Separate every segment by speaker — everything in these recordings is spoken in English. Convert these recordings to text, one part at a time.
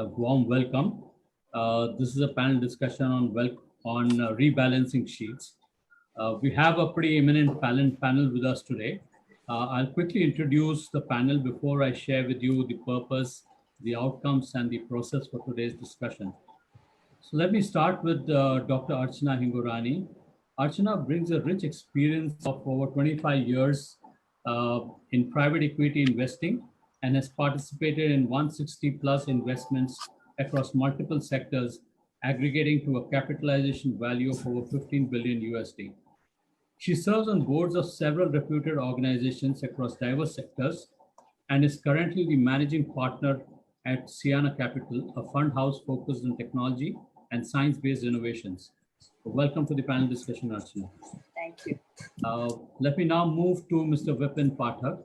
Speaker 1: a warm welcome. This is a panel discussion on rebalancing sheets. We have a pretty eminent panel with us today. I'll quickly introduce the panel before I share with you the purpose, the outcomes, and the process for today's discussion. So let me start with Dr. Archana Hingorani. Archana brings a rich experience of over 25 years in private equity investing and has participated in 160 plus investments across multiple sectors, aggregating to a capitalization value of over 15 billion USD. She serves on boards of several reputed organizations across diverse sectors and is currently the managing partner at Sienna Capital, a fund house focused on technology and science-based innovations. Welcome to the panel discussion, Archana.
Speaker 2: Thank you.
Speaker 1: Let me now move to Mr. Vipin Pathak,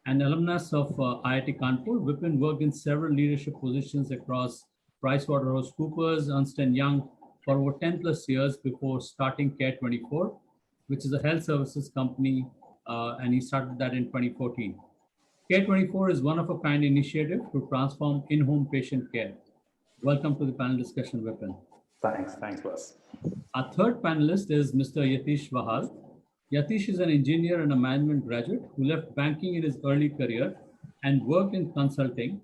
Speaker 1: an alumnus of IIT Kanpur. Vipin worked in several leadership positions across PricewaterhouseCoopers, Ernst & Young for over 10 plus years before starting Care24, which is a health services company, and he started that in 2014. Care24 is one of a kind initiative to transform in-home patient care. Welcome to the panel discussion, Vipin.
Speaker 3: Thanks, boss.
Speaker 1: Our third panelist is Mr. Yatish Vahal. Yatish is an engineer and a management graduate who left banking in his early career and worked in consulting,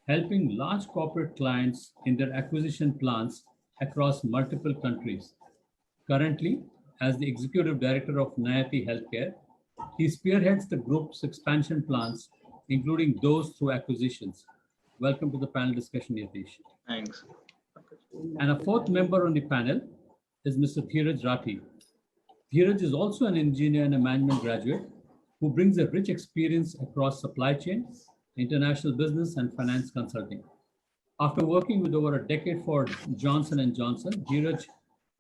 Speaker 1: helping large corporate clients in their acquisition plans across multiple countries. Currently, as the executive director of Nayati Healthcare, he spearheads the group's expansion plans, including those through acquisitions. Welcome to the panel discussion, Yatish.
Speaker 3: Thanks.
Speaker 1: And a fourth member on the panel is Mr. Dheeraj Rathi. Dheeraj is also an engineer and a management graduate who brings a rich experience across supply chain, international business, and finance consulting. After working with over a decade for Johnson & Johnson, Dheeraj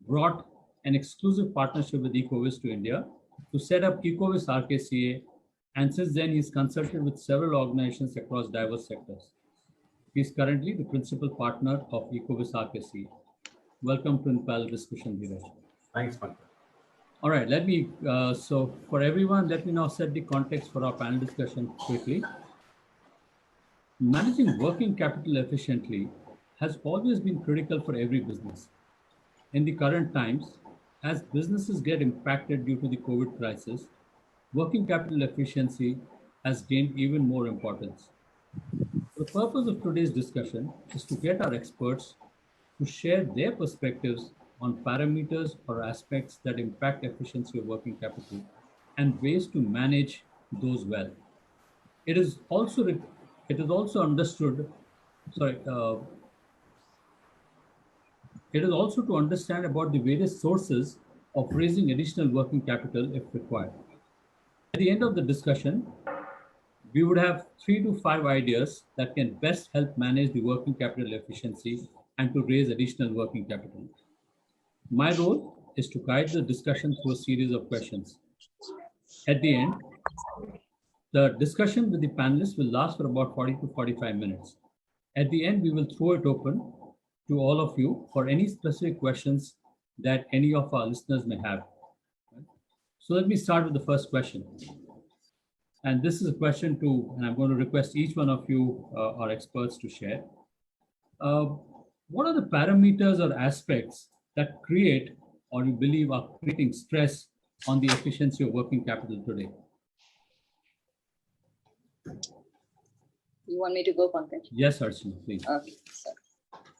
Speaker 1: brought an exclusive partnership with Ecovis to India to set up Ecovis RKCA, and since then he's consulted with several organizations across diverse sectors. He's currently the principal partner of Ecovis RKCA. Welcome to the panel discussion, Dheeraj.
Speaker 3: Thanks, Pankaj.
Speaker 1: All right, so for everyone, let me now set the context for our panel discussion quickly. Managing working capital efficiently has always been critical for every business. In the current times, as businesses get impacted due to the COVID crisis, working capital efficiency has gained even more importance. The purpose of today's discussion is to get our experts to share their perspectives on parameters or aspects that impact efficiency of working capital and ways to manage those well. It is also to understand about the various sources of raising additional working capital if required. At the end of the discussion, we would have 3 to 5 ideas that can best help manage the working capital efficiency and to raise additional working capital. My role is to guide the discussion through a series of questions. At the end, the discussion with the panelists will last for about 40 to 45 minutes. At the end, we will throw it open to all of you for any specific questions that any of our listeners may have. So let me start with the first question. And this is a question and I'm going to request each one of you, our experts, to share. What are the parameters or aspects that create or you believe are creating stress on the efficiency of working capital today?
Speaker 2: You want me to go, Pankaj?
Speaker 1: Yes, Archana, please.
Speaker 2: Okay,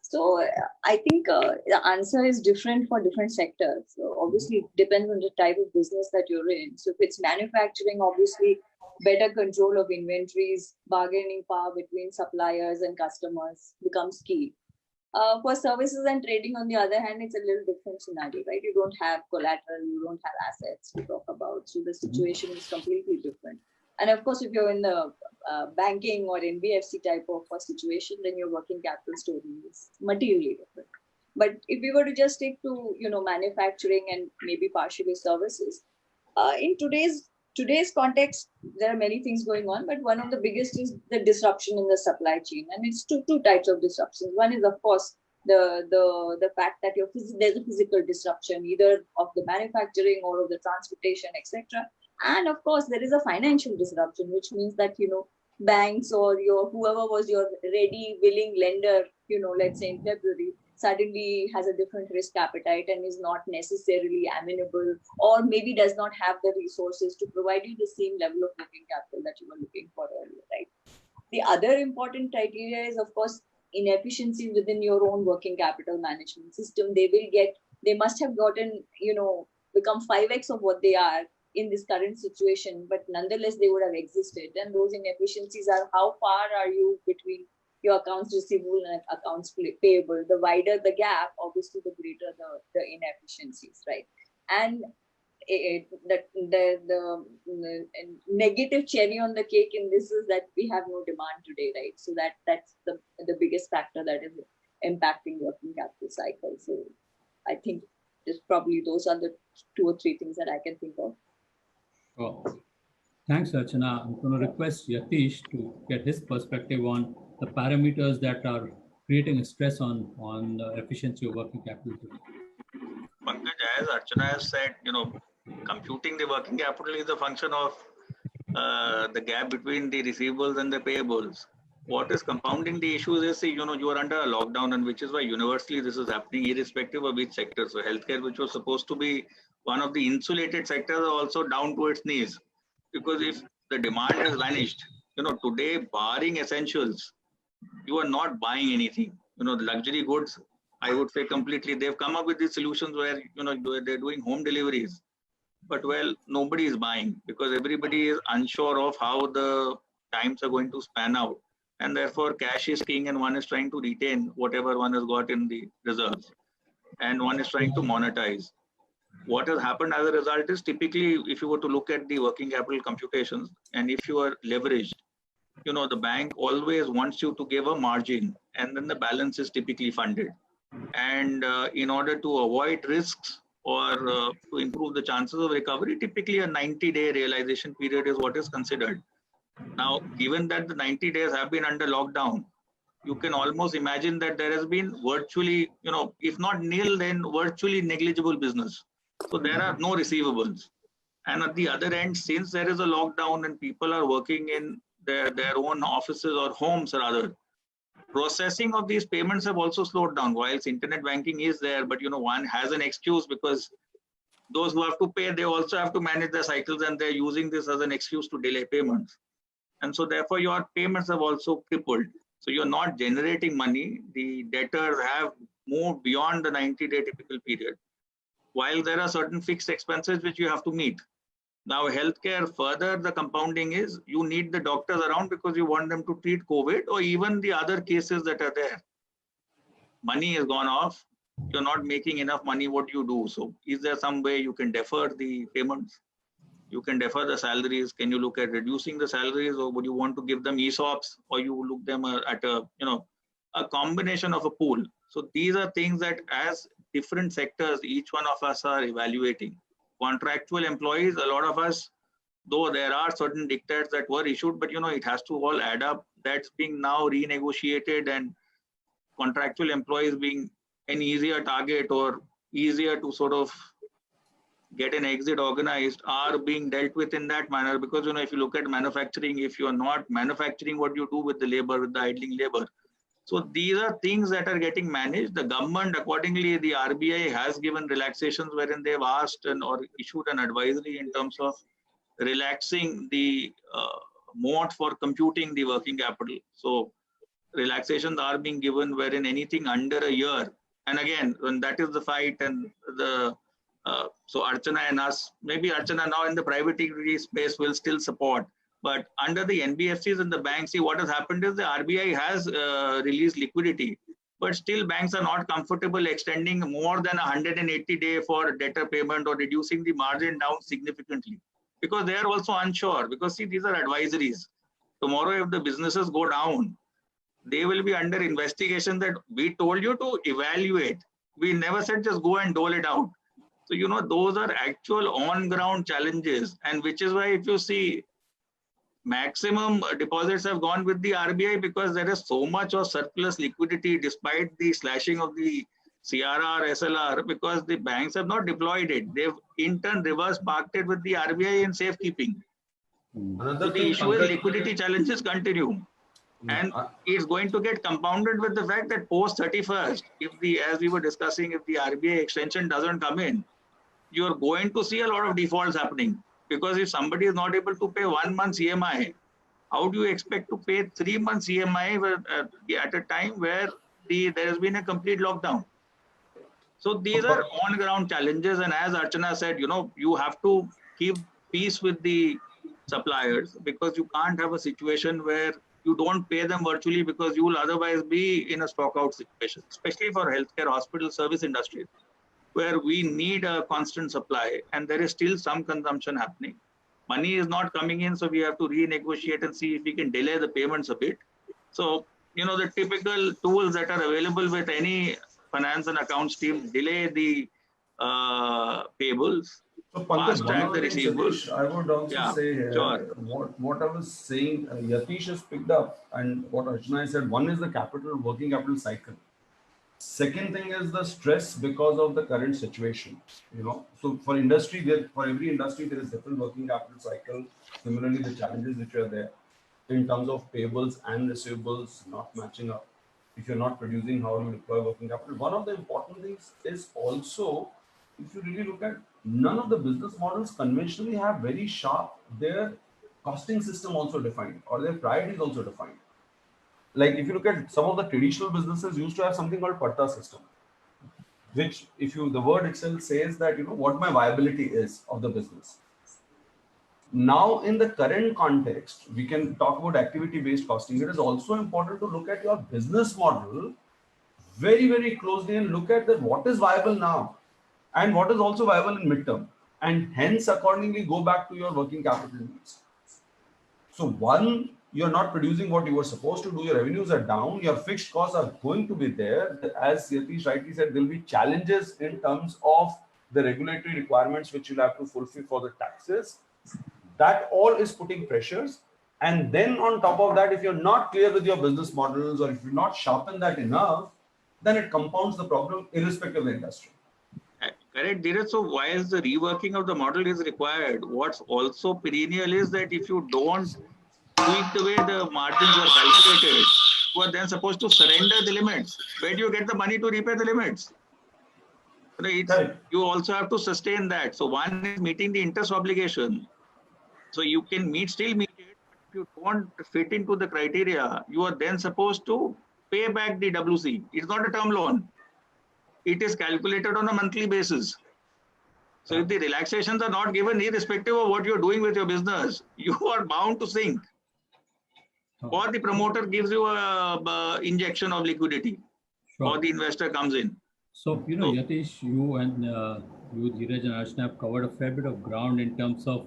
Speaker 2: so I think the answer is different for different sectors. So obviously, it depends on the type of business that you're in. So if it's manufacturing, obviously, better control of inventories, bargaining power between suppliers and customers becomes key. For services and trading, on the other hand, it's a little different scenario, right? You don't have collateral, you don't have assets to talk about. So the situation is completely different. And of course, if you're in the banking or NBFC type of a situation, then your working capital story is materially different. But if we were to just stick to, manufacturing and maybe partially services, in today's context, there are many things going on, but one of the biggest is the disruption in the supply chain. And it's two types of disruptions. One is, of course, the fact that there's a physical disruption, either of the manufacturing or of the transportation, etc. And of course, there is a financial disruption, which means that, banks or whoever was your ready, willing lender let's say in February, suddenly has a different risk appetite and is not necessarily amenable, or maybe does not have the resources to provide you the same level of working capital that you were looking for earlier, right? The other important criteria is, of course, inefficiencies within your own working capital management system. They must have gotten, become 5x of what they are in this current situation, but nonetheless, they would have existed. And those inefficiencies are, how far are you between your accounts receivable and accounts payable? The wider the gap, obviously, the greater the inefficiencies, right? And the negative cherry on the cake in this is that we have no demand today, right? So that's the biggest factor that is impacting working capital cycle. So I think those are the 2 or 3 things that I can think of.
Speaker 1: Oh, thanks, Archana. I'm going to request Yatish to get his perspective on the parameters that are creating a stress on the efficiency of working capital.
Speaker 4: Pankaj, as Archana has said, computing the working capital is a function of the gap between the receivables and the payables. What is compounding the issues is, you are under a lockdown, and which is why universally this is happening, irrespective of which sector. So healthcare, which was supposed to be one of the insulated sectors, are also down to its knees. Because if the demand has vanished, today, barring essentials, you are not buying anything. The luxury goods, I would say completely, they've come up with these solutions where, they're doing home deliveries. But well, nobody is buying because everybody is unsure of how the times are going to span out. And therefore, cash is king, and one is trying to retain whatever one has got in the reserves. And one is trying to monetize. What has happened as a result is, typically, if you were to look at the working capital computations, and if you are leveraged, the bank always wants you to give a margin, and then the balance is typically funded. And in order to avoid risks or to improve the chances of recovery, typically a 90-day realization period is what is considered. Now, given that the 90 days have been under lockdown, you can almost imagine that there has been virtually, if not nil, then virtually negligible business. So there are no receivables. And at the other end, since there is a lockdown and people are working in their own offices or homes rather, processing of these payments have also slowed down. Whilst internet banking is there, but one has an excuse because those who have to pay, they also have to manage their cycles, and they're using this as an excuse to delay payments. And so therefore your payments have also crippled. So you're not generating money. The debtors have moved beyond the 90-day typical period, while there are certain fixed expenses which you have to meet. Now, healthcare, further, the compounding is you need the doctors around because you want them to treat COVID or even the other cases that are there. Money has gone off. You're not making enough money. What do you do? So is there some way you can defer the payments? You can defer the salaries. Can you look at reducing the salaries, or would you want to give them ESOPs, or you look them at a combination of a pool? So these are things that as different sectors, each one of us are evaluating. Contractual employees, a lot of us, though there are certain dictates that were issued, but it has to all add up. That's being now renegotiated, and contractual employees being an easier target or easier to sort of get an exit organized are being dealt with in that manner. Because if you look at manufacturing, if you are not manufacturing, what you do with the labor, with the idling labor. So these are things that are getting managed. The government, accordingly, the RBI has given relaxations wherein they've asked or issued an advisory in terms of relaxing the mode for computing the working capital. So relaxations are being given wherein anything under a year, and again, when that is the fight, and so Archana and us, maybe Archana now in the private equity space will still support. But under the NBFCs and the banks, see what has happened is the RBI has released liquidity, but still banks are not comfortable extending more than 180 days for debtor payment or reducing the margin down significantly, because they are also unsure. Because see, these are advisories. Tomorrow, if the businesses go down, they will be under investigation that we told you to evaluate. We never said just go and dole it out. So, those are actual on-ground challenges, and which is why if you see, maximum deposits have gone with the RBI because there is so much of surplus liquidity despite the slashing of the CRR, SLR, because the banks have not deployed it. They've in turn reverse parked it with the RBI in safekeeping. So the issue is liquidity challenges continue. And it's going to get compounded with the fact that post 31st, as we were discussing, if the RBI extension doesn't come in, you're going to see a lot of defaults happening. Because if somebody is not able to pay 1 month's EMI, how do you expect to pay 3 months EMI at a time where there has been a complete lockdown? So these are on-ground challenges. And as Archana said, you have to keep peace with the suppliers, because you can't have a situation where you don't pay them virtually, because you will otherwise be in a stock out situation, especially for healthcare, hospital, service industry, where we need a constant supply and there is still some consumption happening. Money is not coming in, so we have to renegotiate and see if we can delay the payments a bit. So, the typical tools that are available with any finance and accounts team: delay the payables,
Speaker 3: So Pankaj,
Speaker 4: fast track the
Speaker 3: one of the things,
Speaker 4: receivables.
Speaker 3: Satish, I would also say
Speaker 4: Sure.
Speaker 3: what I was saying, Yatish has picked up, and what Archana said. One is the working capital cycle. Second thing is the stress because of the current situation. So for every industry there is different working capital cycle. Similarly, the challenges which are there in terms of payables and receivables not matching up. If you're not producing, how do you deploy working capital? One of the important things is also, if you really look at, none of the business models conventionally have very sharp their costing system also defined, or their priorities also defined. Like if you look at some of the traditional businesses used to have something called patta system, which the word itself says that what my viability is of the business. Now in the current context, we can talk about activity based costing. It is also important to look at your business model very, very closely and look at that what is viable now and what is also viable in midterm, and hence accordingly go back to your working capital needs. So one, you're not producing what you were supposed to do, your revenues are down, your fixed costs are going to be there. As Yatish rightly said, there will be challenges in terms of the regulatory requirements which you'll have to fulfill for the taxes. That all is putting pressures. And then on top of that, if you're not clear with your business models, or if you're not sharpen that enough, then it compounds the problem irrespective of the industry.
Speaker 4: Correct, Dheeraj. So while the reworking of the model is required, what's also perennial is that if you don't tweak the way the margins were calculated, you are then supposed to surrender the limits. Where do you get the money to repay the limits? You also have to sustain that. So one is meeting the interest obligation. So you can still meet it, but if you don't fit into the criteria, you are then supposed to pay back the WC. It's not a term loan. It is calculated on a monthly basis. So if the relaxations are not given, irrespective of what you're doing with your business, you are bound to sink. Or the promoter gives you a injection of liquidity, or the investor comes in.
Speaker 1: So, Yatish, you and Dheeraj and Archana have covered a fair bit of ground in terms of,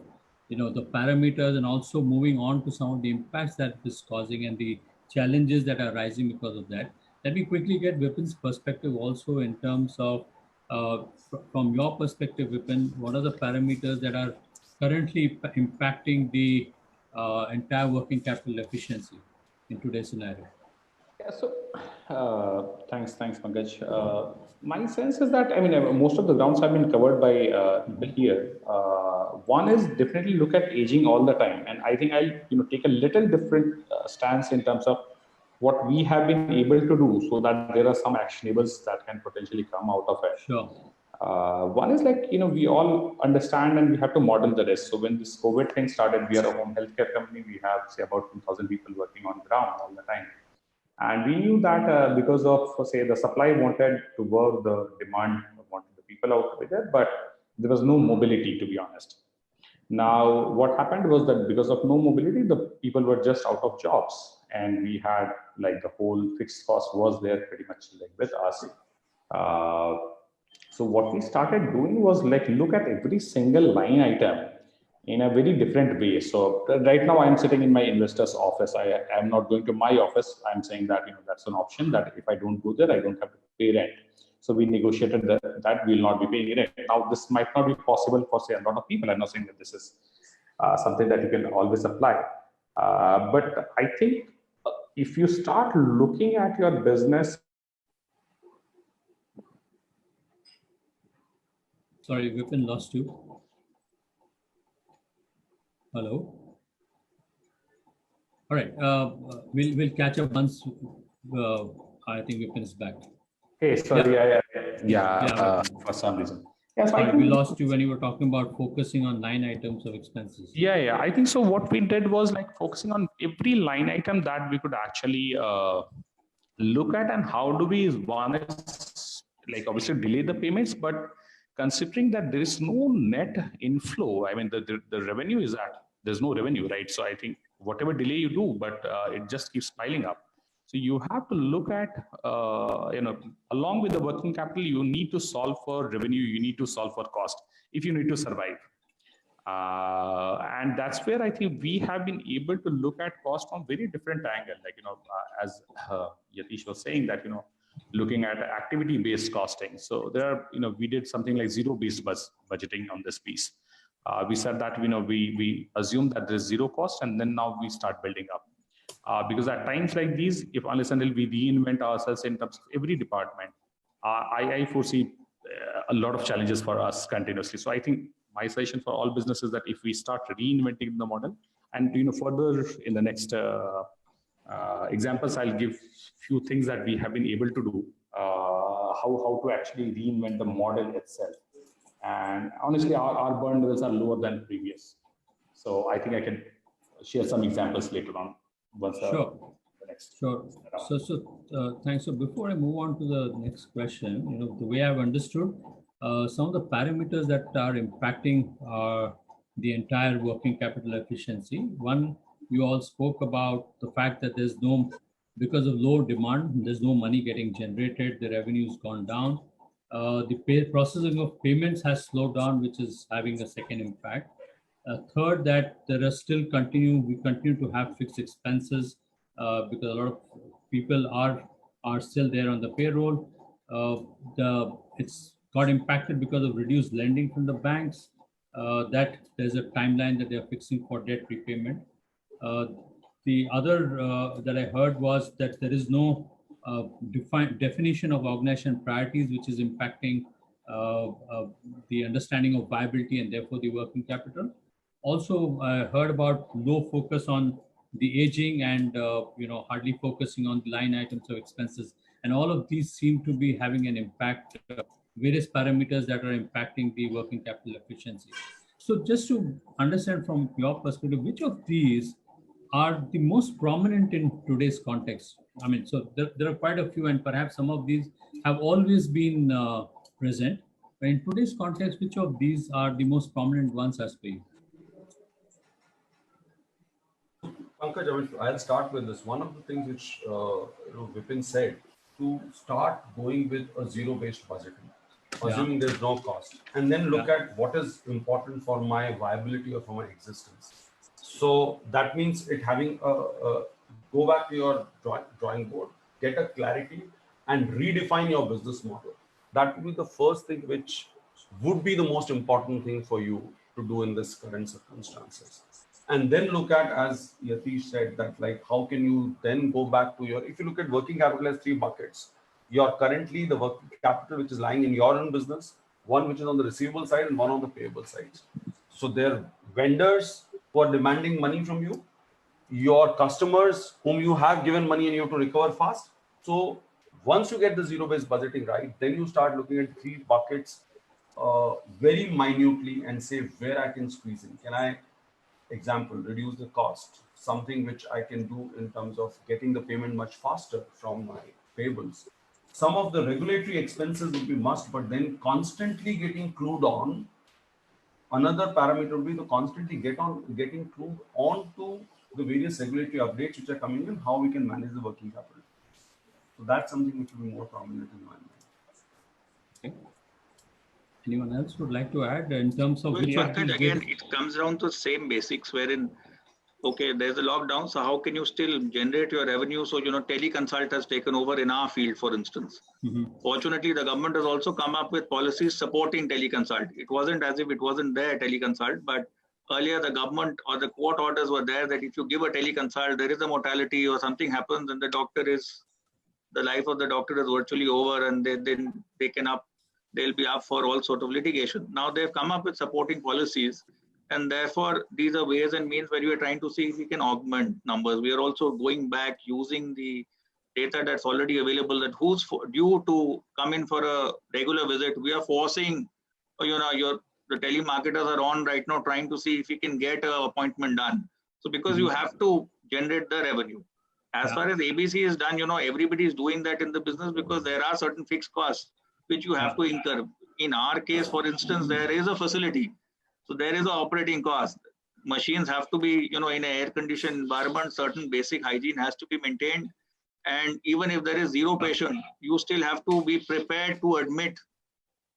Speaker 1: the parameters, and also moving on to some of the impacts that it is causing and the challenges that are rising because of that. Let me quickly get Vipin's perspective also in terms of, from your perspective, Vipin, what are the parameters that are currently impacting the entire working capital efficiency in today's scenario?
Speaker 5: Yeah, so thanks, Pankaj. My sense is that, most of the grounds have been covered by people here. One is definitely look at aging all the time, and I think I'll take a little different stance in terms of what we have been able to do, so that there are some actionables that can potentially come out of it.
Speaker 1: Sure.
Speaker 5: One is we all understand and we have to model the risk. So when this COVID thing started, we are a home healthcare company. We have say about 2,000 people working on ground all the time. And we knew that because of, say, the supply wanted to work, the demand wanted the people out to be there, but there was no mobility, to be honest. Now, what happened was that because of no mobility, the people were just out of jobs. And we had the whole fixed cost was there pretty much with us. So what we started doing was look at every single line item in a very different way. So right now I'm sitting in my investor's office. I am not going to my office. I'm saying that that's an option, that if I don't go there, I don't have to pay rent. So we negotiated that we'll not be paying rent. Now this might not be possible for say a lot of people. I'm not saying that this is something that you can always apply. But I think if you start looking at your business.
Speaker 1: Sorry, Vipin, lost you. Hello? All right. We'll catch up once I think we finish back.
Speaker 5: Hey, sorry,
Speaker 1: Yeah.
Speaker 5: for some reason. Yes,
Speaker 1: Sorry, we lost you when you were talking about focusing on line items of expenses.
Speaker 5: Yeah. I think so. What we did was like focusing on every line item that we could actually look at, and how do we, one is like obviously delay the payments, but considering that there is no net inflow, I mean the revenue is that there's no revenue, right? So I think whatever delay you do, but it just keeps piling up. So you have to look at, along with the working capital, you need to solve for revenue, you need to solve for cost if you need to survive. And that's where I think we have been able to look at cost from very different angle. Like, as Yatish was saying that, looking at activity-based costing. So there are, we did something like zero-based budgeting on this piece. We said that, we assume that there's zero cost, and then now we start building up. Because at times like these, if unless until we reinvent ourselves in terms of every department, I foresee a lot of challenges for us continuously. So I think my suggestion for all businesses is that if we start reinventing the model, and further in the next examples, I'll give few things that we have been able to do, how to actually reinvent the model itself. And honestly, our burn levels are lower than previous. So I think I can share some examples later on.
Speaker 1: Sure. So thanks. So before I move on to the next question, the way I've understood, some of the parameters that are impacting the entire working capital efficiency. One, you all spoke about the fact that because of low demand, there's no money getting generated, the revenue's gone down. The processing of payments has slowed down, which is having a second impact. Third, that we continue to have fixed expenses because a lot of people are still there on the payroll. It's got impacted because of reduced lending from the banks. That there's a timeline that they're fixing for debt repayment. The other that I heard was that there is no definition of organization priorities, which is impacting the understanding of viability and therefore the working capital. Also, I heard about low focus on the aging and hardly focusing on the line items of expenses, and all of these seem to be having an impact. Various parameters that are impacting the working capital efficiency. So, just to understand from your perspective, which of these are the most prominent in today's context? I mean, so there are quite a few, and perhaps some of these have always been present. But in today's context, which of these are the most prominent ones as per you?
Speaker 3: Pankaj, I'll start with this. One of the things which Vipin said, to start going with a zero-based budgeting, assuming there's no cost, and then look at what is important for my viability or for my existence. So that means it having go back to your drawing board, get a clarity, and redefine your business model. That would be the first thing which would be the most important thing for you to do in this current circumstances. And then look at, as Yatish said, that like how can you then go back to if you look at working capital as 3 buckets, you're currently the working capital which is lying in your own business, one which is on the receivable side and one on the payable side. So they're vendors who are demanding money from you, your customers whom you have given money and you have to recover fast. So once you get the zero-based budgeting right, then you start looking at 3 buckets very minutely and say where I can squeeze in. Can I, example, reduce the cost, something which I can do in terms of getting the payment much faster from my payables. Some of the regulatory expenses will be must, but then constantly getting clued on. Another parameter will be to constantly getting clued on to the various regulatory updates which are coming in, how we can manage the working capital. So that's something which will be more prominent in my mind.
Speaker 1: Okay. Anyone else would like to add in terms of which of these?
Speaker 4: Again, it comes down to the same basics wherein, okay, there's a lockdown, so how can you still generate your revenue? So, teleconsult has taken over in our field, for instance. Fortunately, the government has also come up with policies supporting teleconsult. It wasn't as if it wasn't there, teleconsult, but earlier the government or the court orders were there that if you give a teleconsult, there is a mortality or something happens and the life of the doctor is virtually over, and then they'll be up for all sort of litigation. Now they've come up with supporting policies, And therefore, these are ways and means where we are trying to see if we can augment numbers. We are also going back using the data that's already available, that who's due to come in for a regular visit. We are forcing, the telemarketers are on right now trying to see if we can get an appointment done. So because you have to generate the revenue. As far as ABC is done, everybody is doing that in the business because there are certain fixed costs which you have to incur. In our case, for instance, there is a facility. So there is an operating cost. Machines have to be, in an air-conditioned environment, certain basic hygiene has to be maintained. And even if there is zero patient, you still have to be prepared to admit.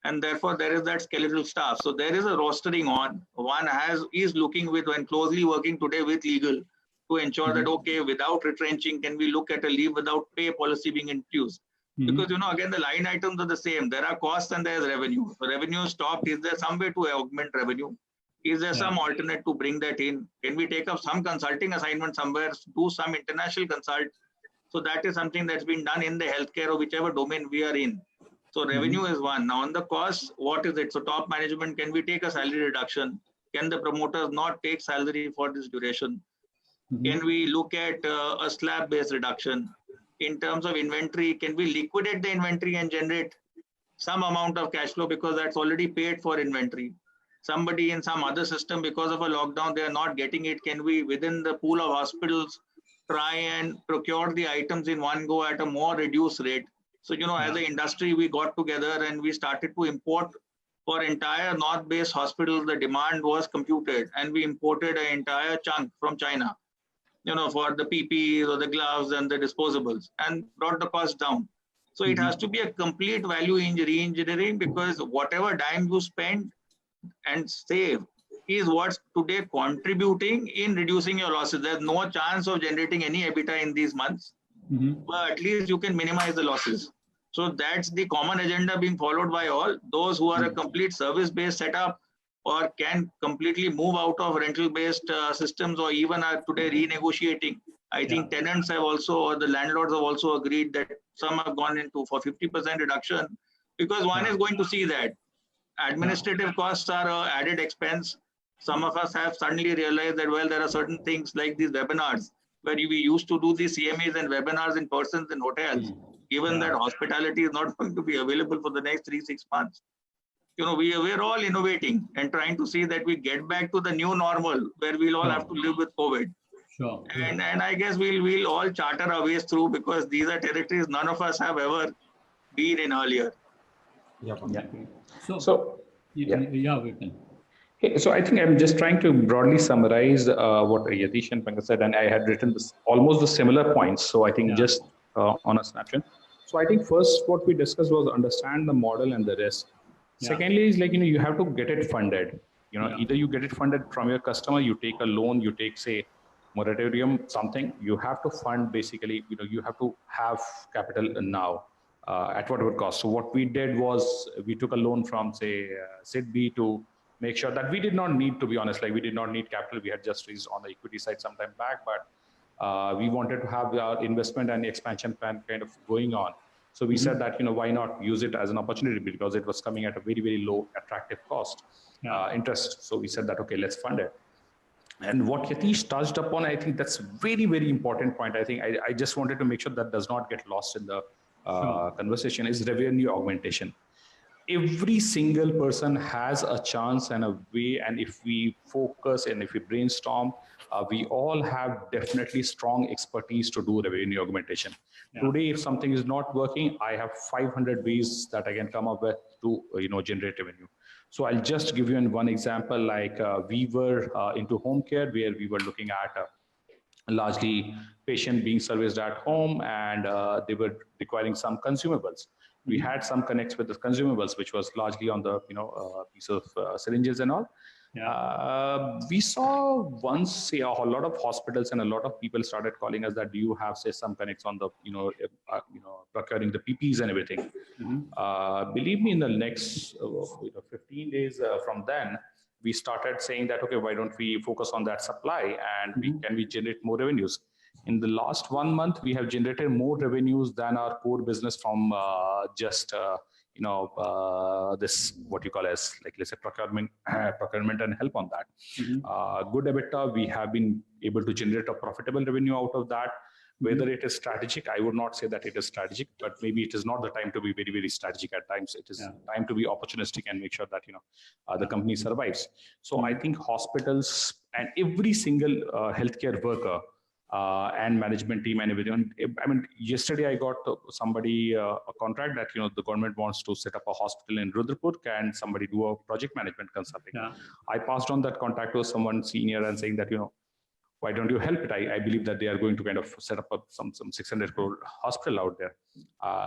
Speaker 4: And therefore, there is that skeletal staff. So there is a rostering on. One is looking with and closely working today with legal to ensure that, okay, without retrenching, can we look at a leave without pay policy being introduced? Because, again, the line items are the same. There are costs and there is revenue. So revenue stopped. Is there some way to augment revenue? Is there some alternate to bring that in? Can we take up some consulting assignment somewhere, do some international consult? So that is something that's been done in the healthcare or whichever domain we are in. So revenue is one. Now on the cost, what is it? So top management, can we take a salary reduction? Can the promoters not take salary for this duration? Can we look at a slab-based reduction? In terms of inventory, can we liquidate the inventory and generate some amount of cash flow because that's already paid for inventory? Somebody in some other system, because of a lockdown, they are not getting it. Can we, within the pool of hospitals, try and procure the items in one go at a more reduced rate? So, as an industry, we got together and we started to import for entire north-based hospitals. The demand was computed and we imported an entire chunk from China, for the PPEs or the gloves and the disposables, and brought the cost down. So it has to be a complete value re-engineering, because whatever dime you spend and save is what's today contributing in reducing your losses. There's no chance of generating any EBITDA in these months, but at least you can minimize the losses. So that's the common agenda being followed by all. Those who are a complete service-based setup or can completely move out of rental-based systems, or even are today renegotiating. I think tenants have also, or the landlords have also agreed that some have gone into for 50% reduction, because one is going to see that administrative costs are an added expense. Some of us have suddenly realized that, well, there are certain things like these webinars, where we used to do these CMEs and webinars in persons in hotels. Given that hospitality is not going to be available for the next 3-6 months, we're all innovating and trying to see that we get back to the new normal, where we'll all have to live with COVID.
Speaker 1: Sure.
Speaker 4: And I guess we'll all charter our ways through, because these are territories none of us have ever been in earlier.
Speaker 1: So we can.
Speaker 5: Okay, so I think I'm just trying to broadly summarize what Yatish and Pankaj said, and I had written almost the similar points. So I think just on a snapshot. So I think first what we discussed was understand the model and the risk. Secondly is you have to get it funded. Either you get it funded from your customer, you take a loan, you take, say, moratorium, something. You have to fund basically. You have to have capital now at whatever cost. So what we did was we took a loan from, say, SIDB to make sure that we did not need, to be honest, we did not need capital. We had just raised on the equity side some time back, but we wanted to have our investment and expansion plan kind of going on. So we said that, why not use it as an opportunity, because it was coming at a very, very low attractive cost, interest. So we said that, okay, let's fund it. And what Yatish touched upon, I think that's very, very important point. I think I just wanted to make sure that does not get lost in the conversation, is revenue augmentation. Every single person has a chance and a way, and if we focus and if we brainstorm, we all have definitely strong expertise to do revenue augmentation. Today, if something is not working, I have 500 ways that I can come up with to generate revenue. So I'll just give you one example. We were into home care, where we were looking at largely patient being serviced at home, and they were requiring some consumables. We had some connects with the consumables, which was largely on the piece of syringes and all. We saw once, say, a lot of hospitals and a lot of people started calling us that, do you have, say, some connects on the procuring the PPEs and everything. Believe me, in the next 15 days from then, we started saying that, okay, why don't we focus on that supply, and can we generate more revenues? In the last 1 month, we have generated more revenues than our core business from just this what you call as like let's say procurement and help on that. Good EBITDA, we have been able to generate a profitable revenue out of that. Whether it is strategic, I would not say that it is strategic, but maybe it is not the time to be very, very strategic at times. It is time to be opportunistic and make sure that, the company survives. So I think hospitals and every single healthcare worker and management team and everyone. I mean, yesterday I got somebody a contract that, the government wants to set up a hospital in Rudrapur. Can somebody do a project management consulting? I passed on that contact to someone senior and saying that, why don't you help it? I believe that they are going to kind of set up some 600 crore hospital out there.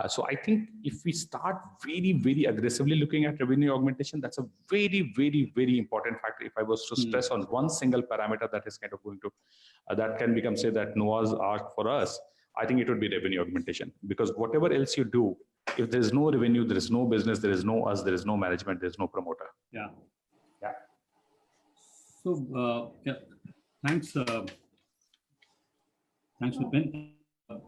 Speaker 5: So I think if we start very, very aggressively looking at revenue augmentation, that's a very, very, very important factor. If I was to stress on one single parameter that is kind of going to, that can become, say, that Noah's Ark for us, I think it would be revenue augmentation. Because whatever else you do, if there is no revenue, there is no business, there is no us, there is no management, there is no promoter.
Speaker 1: Yeah. So, thanks, Vipin.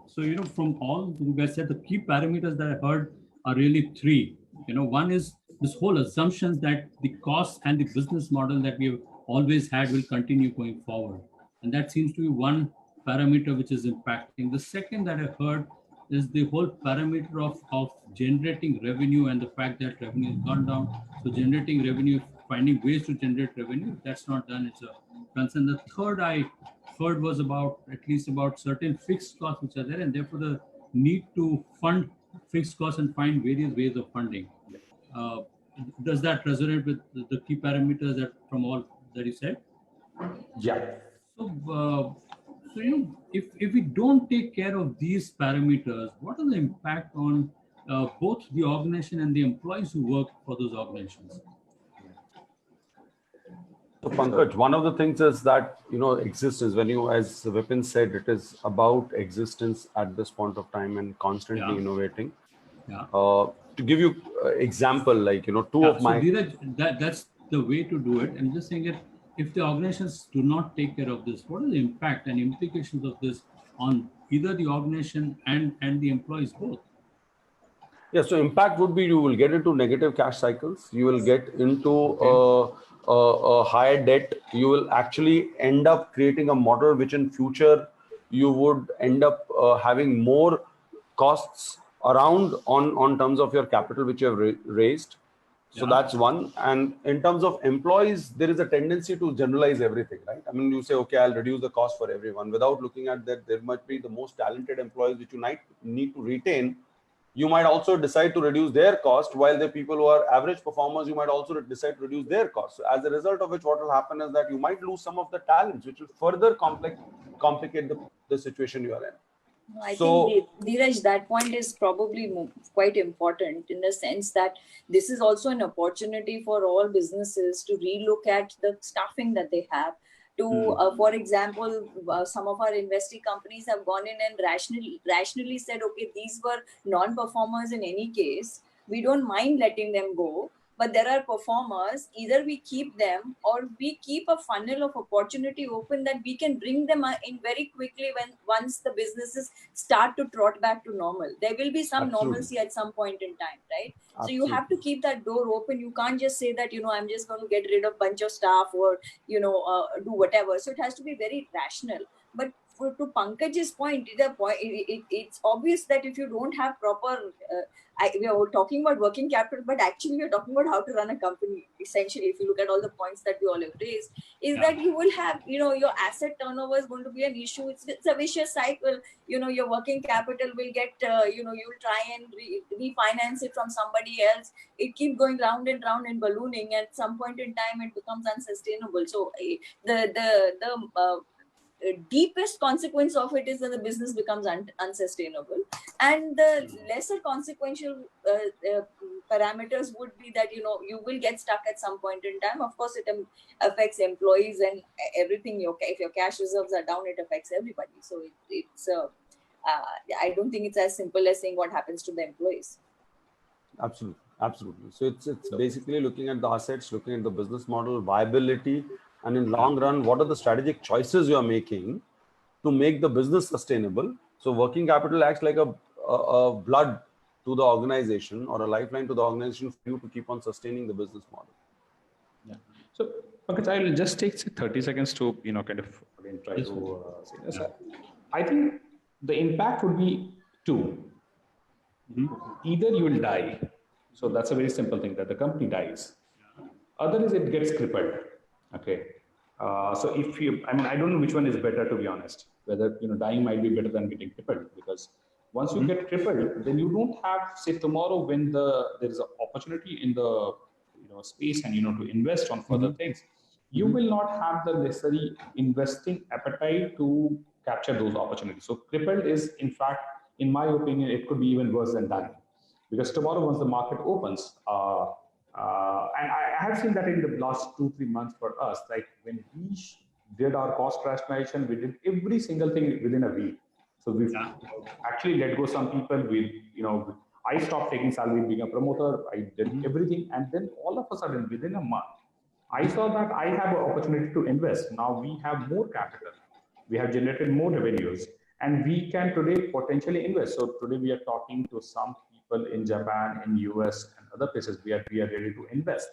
Speaker 1: So, from all you guys said, the key parameters that I heard are really three. One is this whole assumptions that the cost and the business model that we've always had will continue going forward. And that seems to be one parameter which is impacting. The second that I heard is the whole parameter of generating revenue and the fact that revenue has gone down. So generating revenue, finding ways to generate revenue, if that's not done, it's a concern. The third I heard was about certain fixed costs which are there, and therefore the need to fund fixed costs and find various ways of funding. Does that resonate with the key parameters that from all that you said?
Speaker 5: Yeah.
Speaker 1: So, if we don't take care of these parameters, what is the impact on both the organization and the employees who work for those organizations?
Speaker 3: So Pankaj, one of the things is that, existence, when you, as Vipin said, it is about existence at this point of time and constantly innovating. To give you example, like, two of my...
Speaker 1: Dheeraj, that's the way to do it. I'm just saying that if the organizations do not take care of this, what are the impact and implications of this on either the organization and the employees both?
Speaker 3: Yeah, so impact would be you will get into negative cash cycles. You will get into a higher debt. You will actually end up creating a model which in future you would end up having more costs around on terms of your capital which you have raised. So that's one. And in terms of employees, there is a tendency to generalize everything, right? I mean, you say, okay, I'll reduce the cost for everyone without looking at that. There might be the most talented employees which you might need to retain. You might also decide to reduce their cost, while the people who are average performers, you might also decide to reduce their cost. So as a result of which, what will happen is that you might lose some of the talents, which will further complicate the situation you are in.
Speaker 2: I think, Dheeraj, that point is probably quite important in the sense that this is also an opportunity for all businesses to relook at the staffing that they have. For example, some of our investing companies have gone in and rationally said, okay, these were non-performers in any case. We don't mind letting them go. But there are performers, either we keep them or we keep a funnel of opportunity open that we can bring them in very quickly once the businesses start to trot back to normal. There will be some normalcy at some point in time, right? So you have to keep that door open. You can't just say that, I'm just going to get rid of a bunch of staff or, do whatever. So it has to be very rational. But to Pankaj's point, it's obvious that if you don't have proper, we are talking about working capital, but actually we are talking about how to run a company. Essentially, if you look at all the points that we all have raised, that you will have, your asset turnover is going to be an issue. It's a vicious cycle. Your working capital will get, you'll try and refinance it from somebody else. It keeps going round and round and ballooning. At some point in time, it becomes unsustainable. So the deepest consequence of it is that the business becomes unsustainable, and the lesser consequential parameters would be that you will get stuck at some point in time. Of course, it affects employees and everything. If your cash reserves are down, it affects everybody. So it's I don't think it's as simple as saying what happens to the employees.
Speaker 3: Absolutely. So it's basically looking at the assets, looking at the business model viability. And in long run, what are the strategic choices you are making to make the business sustainable? So working capital acts like a blood to the organization or a lifeline to the organization for you to keep on sustaining the business model.
Speaker 5: Yeah. So, Pankaj, I'll just take 30 seconds to, kind of again try to say this. I think the impact would be two. Either you will die. So that's a very simple thing, that the company dies. Other is it gets crippled. Okay. So if you, I don't know which one is better, to be honest. Whether dying might be better than getting crippled, because once you get crippled, then you don't have, say, tomorrow when there is an opportunity in the space and to invest on further things, you will not have the necessary investing appetite to capture those opportunities. So crippled is, in fact, in my opinion, it could be even worse than dying, because tomorrow once the market opens, and I have seen that in the last 2-3 months for us, like when we did our cost rationalization, we did every single thing within a week. So we actually let go some people. I stopped taking salary being a promoter. I did everything, and then all of a sudden, within a month, I saw that I have an opportunity to invest. Now we have more capital, we have generated more revenues, and we can today potentially invest. So today we are talking to some people in Japan, in US, and other places. We are ready to invest.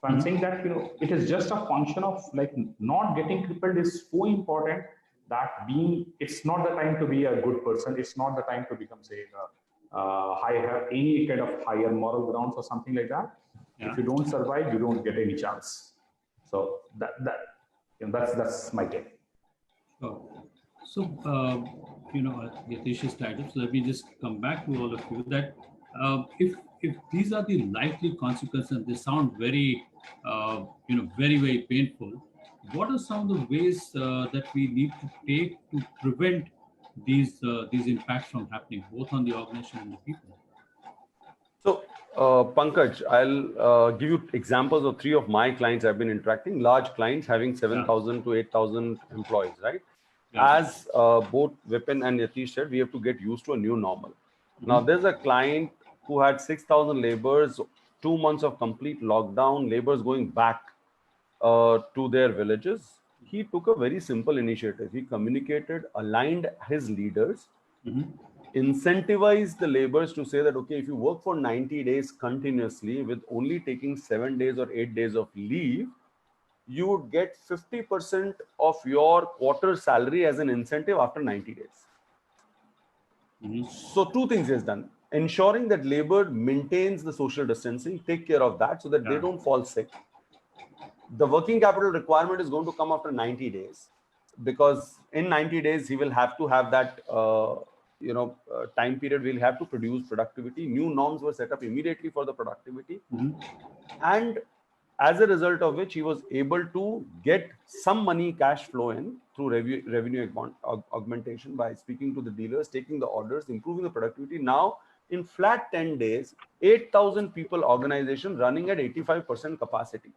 Speaker 5: So I'm saying that it is just a function of like not getting crippled is so important, that it's not the time to be a good person. It's not the time to become, say, any kind of higher moral grounds or something like that. If you don't survive, you don't get any chance. So that's my take.
Speaker 1: So, Yatish's title. So let me just come back to all of you that if these are the likely consequences, they sound very, very, very painful. What are some of the ways that we need to take to prevent these impacts from happening, both on the organization and the people?
Speaker 3: So, Pankaj, I'll give you examples of 3 of my clients I've been interacting, large clients having 7,000 to 8,000 employees, right? As both Vipin and Yatish said, we have to get used to a new normal. Now, there's a client who had 6,000 laborers, 2 months of complete lockdown, laborers going back to their villages. He took a very simple initiative. He communicated, aligned his leaders, incentivized the laborers to say that, okay, if you work for 90 days continuously with only taking 7 days or 8 days of leave, you would get 50% of your quarter salary as an incentive after 90 days. So 2 things he has done: ensuring that labor maintains the social distancing, take care of that so that they don't fall sick. The working capital requirement is going to come after 90 days, because in 90 days, he will have to have that, time period. We'll have to produce productivity. New norms were set up immediately for the productivity. And as a result of which, he was able to get some money, cash flow in through revenue augmentation by speaking to the dealers, taking the orders, improving the productivity. Now, in flat 10 days, 8,000 people organization running at 85% capacity.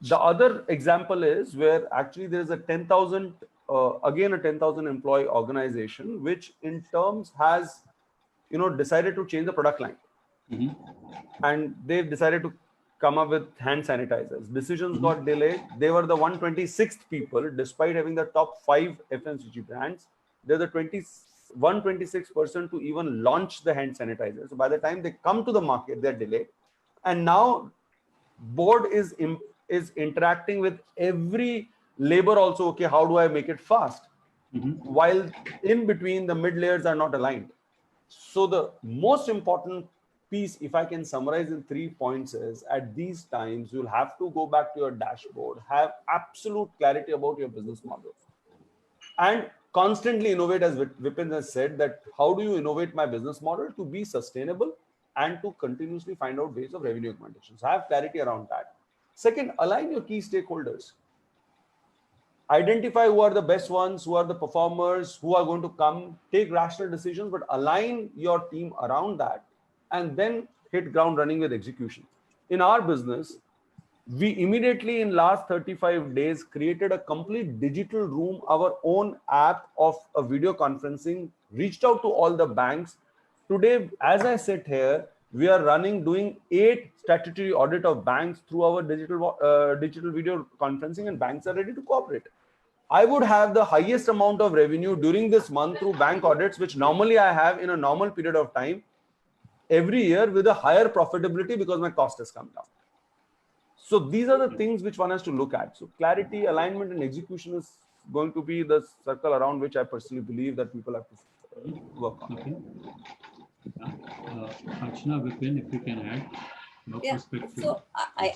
Speaker 3: The other example is where actually there is a 10,000, again a 10,000 employee organization, which in terms has, decided to change the product line. And they've decided to come up with hand sanitizers. Decisions got delayed. They were the 126th people, despite having the top 5 FMCG brands. They're the 126th person to even launch the hand sanitizer. So by the time they come to the market, they're delayed. And now board is interacting with every labor also. Okay, how do I make it fast? While in between the mid layers are not aligned. So the most important piece, if I can summarize in 3 points, is at these times, you'll have to go back to your dashboard, have absolute clarity about your business model, and constantly innovate, as Vipin has said, that how do you innovate my business model to be sustainable and to continuously find out ways of revenue augmentation. So have clarity around that. Second, align your key stakeholders. Identify who are the best ones, who are the performers, who are going to come, take rational decisions, but align your team around that, and then hit ground running with execution. In our business, we immediately in last 35 days created a complete digital room, our own app of a video conferencing, reached out to all the banks. Today, as I sit here, we are doing 8 statutory audit of banks through our digital video conferencing, and banks are ready to cooperate. I would have the highest amount of revenue during this month through bank audits, which normally I have in a normal period of time every year with a higher profitability because my cost has come down. So these are the things which one has to look at. So clarity, alignment, and execution is going to be the circle around which I personally believe that people have to work on.
Speaker 1: Okay. Archana, Vipin, if you can add your perspective.
Speaker 2: So as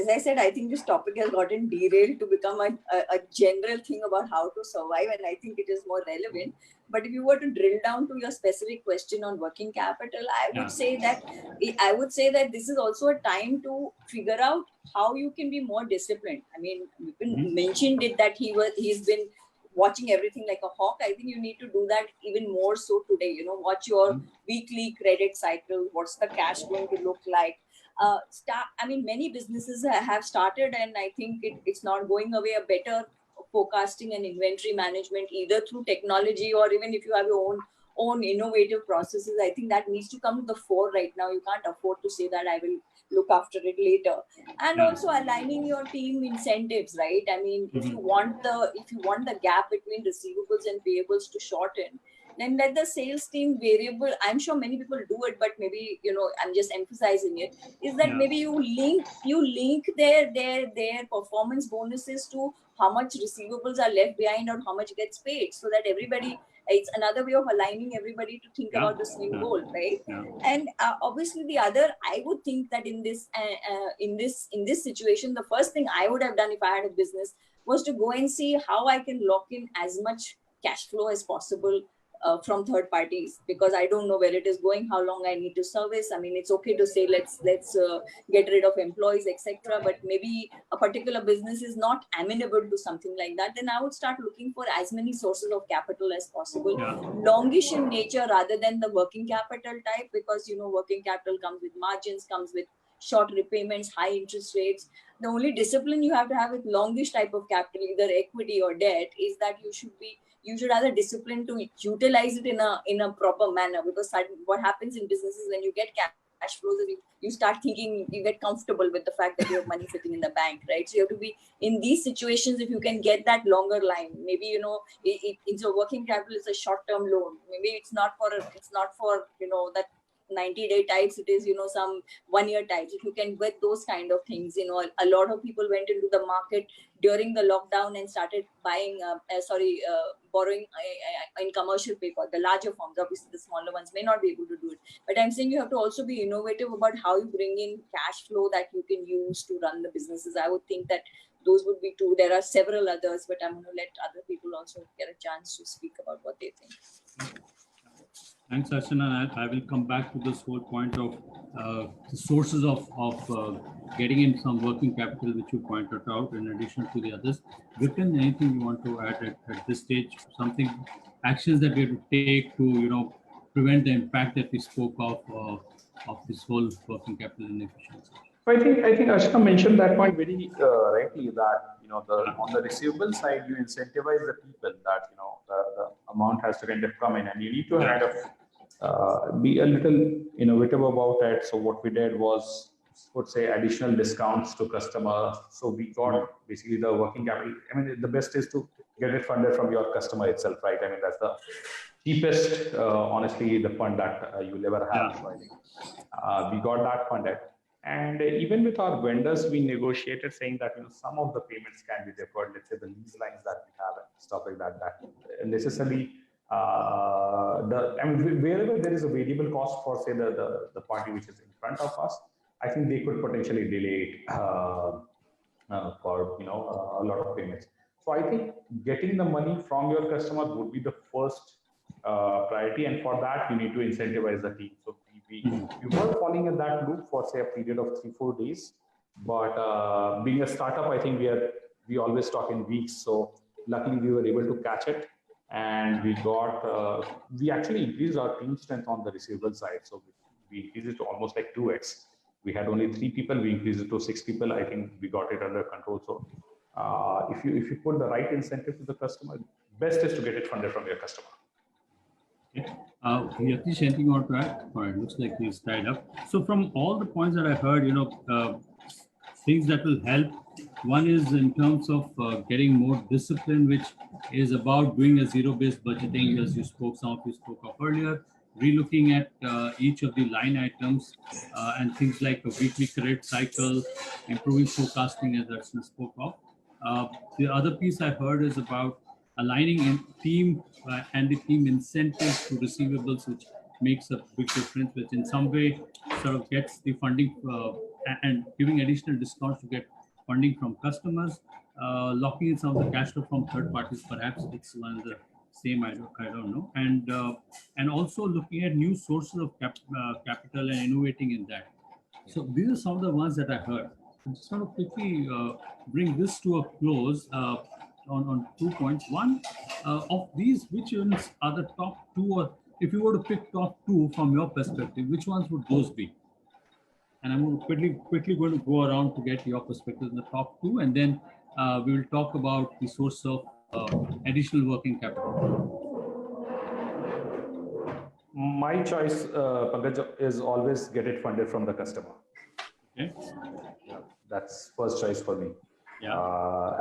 Speaker 2: I said, I think this topic has gotten derailed to become a general thing about how to survive, and I think it is more relevant. But if you were to drill down to your specific question on working capital, I would say that this is also a time to figure out how you can be more disciplined. I mean, Vipin mentioned it that he's been watching everything like a hawk. I think you need to do that even more so today. You know, watch your weekly credit cycle. What's the cash going to look like? Many businesses have started, and I think it's not going away. A better forecasting and inventory management, either through technology or even if you have your own innovative processes, I think that needs to come to the fore right now. You can't afford to say that I will look after it later. And also aligning your team incentives, right? I mean, if you want the gap between receivables and payables to shorten, then let the sales team variable. I'm sure many people do it, but maybe, you know, I'm just emphasizing it, is that maybe you link their performance bonuses to how much receivables are left behind or how much gets paid, so that everybody, it's another way of aligning everybody to think about the same goal, right? And obviously the other, I would think that in this situation, the first thing I would have done if I had a business was to go and see how I can lock in as much cash flow as possible from third parties, because I don't know where it is going, how long I need to service. I mean, it's okay to say let's get rid of employees, etc. But maybe a particular business is not amenable to something like that. Then I would start looking for as many sources of capital as possible, longish in nature rather than the working capital type, because you know working capital comes with margins, comes with short repayments, high interest rates. The only discipline you have to have with longish type of capital, either equity or debt, is that you should have the discipline to utilize it in a proper manner. Because what happens in businesses when you get cash flows, you start thinking, you get comfortable with the fact that you have money sitting in the bank, right? So you have to be in these situations. If you can get that longer line, maybe, you know, it's a working capital, it's a short-term loan. Maybe it's not for you know, that 90-day types, it is, you know, some 1-year types. If you can get those kind of things, you know, a lot of people went into the market during the lockdown and started borrowing in commercial paper. The larger firms, obviously the smaller ones may not be able to do it, but I'm saying you have to also be innovative about how you bring in cash flow that you can use to run the businesses. I would think that those would be two. There are several others, but I'm going to let other people also get a chance to speak about what they think.
Speaker 1: Thanks, Archana. I will come back to this whole point of the sources of getting in some working capital, which you pointed out, in addition to the others. Vipin, anything you want to add at this stage? Something, actions that we have to take to, you know, prevent the impact that we spoke of this whole working capital inefficiency?
Speaker 5: I think Archana mentioned that point very rightly, that, you know, on the receivable side, you incentivize the people that, you know, the amount has to kind of come in, and you need to kind of be a little innovative about it. So what we did was, would say, additional discounts to customers. So we got basically the working capital. I mean, the best is to get it funded from your customer itself, right? I mean, that's the cheapest, honestly, the fund that you'll ever have. So I think we got that funded. And even with our vendors, we negotiated saying that, you know, some of the payments can be deferred. Let's say the lease lines that we have and stuff like that, that necessarily, wherever there is a variable cost for, say, the party which is in front of us, I think they could potentially delay it for, you know, a lot of payments. So I think getting the money from your customer would be the first priority, and for that you need to incentivize the team. So we were falling in that loop for, say, a period of 3-4 days, but being a startup, I think we always talk in weeks. So luckily we were able to catch it, and we actually increased our team strength on the receivable side. So we increased it to almost like 2x. We had only 3 people, we increased it to 6 people. I think we got it under control. So if you put the right incentive to the customer, best is to get it funded from your customer.
Speaker 1: Okay. Yatish, anything you want to add? All right, looks like he's tied up. So from all the points that I heard, you know, things that will help. One is in terms of getting more discipline, which is about doing a zero-based budgeting, as some of you spoke of earlier, relooking at each of the line items and things like a weekly credit cycle, improving forecasting, as Archana spoke of. The other piece I heard is about aligning in team and the team incentives to receivables, which makes a big difference, which in some way sort of gets the funding and giving additional discounts to get funding from customers, locking in some of the cash flow from third parties. Perhaps it's one of the same. I don't know. And also looking at new sources of capital and innovating in that. So these are some of the ones that I heard. I just want to quickly bring this to a close on 2 points. One, of these, which ones are the top two, or if you were to pick top two from your perspective, which ones would those be? And I'm quickly going to go around to get your perspective in the top two, and then we will talk about the source of additional working capital.
Speaker 5: My choice, Pankaj, is always get it funded from the customer.
Speaker 1: Okay.
Speaker 5: Yeah, that's first choice for me.
Speaker 1: Yeah.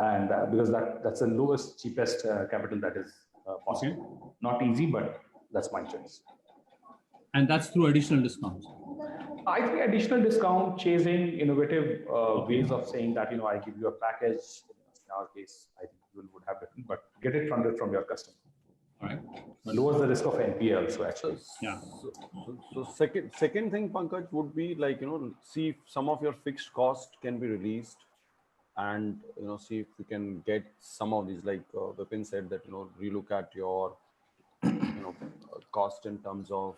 Speaker 5: And because that's the lowest, cheapest capital that is possible. Okay. Not easy, but that's my choice.
Speaker 1: And that's through additional discounts.
Speaker 5: I think additional discount, chasing innovative ways of saying that, I give you a package. In our case, I think you would have different, but get it funded from your customer.
Speaker 1: All right.
Speaker 5: Lowers the risk of NPA also, actually.
Speaker 1: Yeah.
Speaker 3: So second thing, Pankaj, would be like, see if some of your fixed cost can be released, and, see if we can get some of these, like Vipin said, that, relook at your, cost in terms of,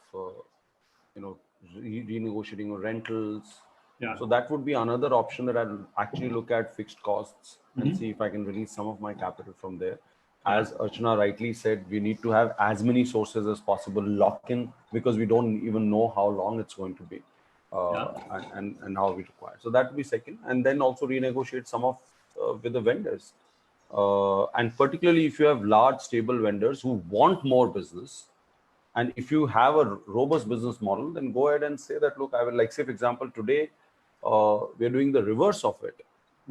Speaker 3: renegotiating rentals.
Speaker 1: Yeah.
Speaker 3: So that would be another option, that I'll actually look at fixed costs and see if I can release some of my capital from there. As Archana rightly said, we need to have as many sources as possible lock in, because we don't even know how long it's going to be and how we require. So that would be second. And then also renegotiate some of with the vendors. And particularly if you have large stable vendors who want more business, and if you have a robust business model, then go ahead and say that, look, I will, like, say, for example, today, we're doing the reverse of it.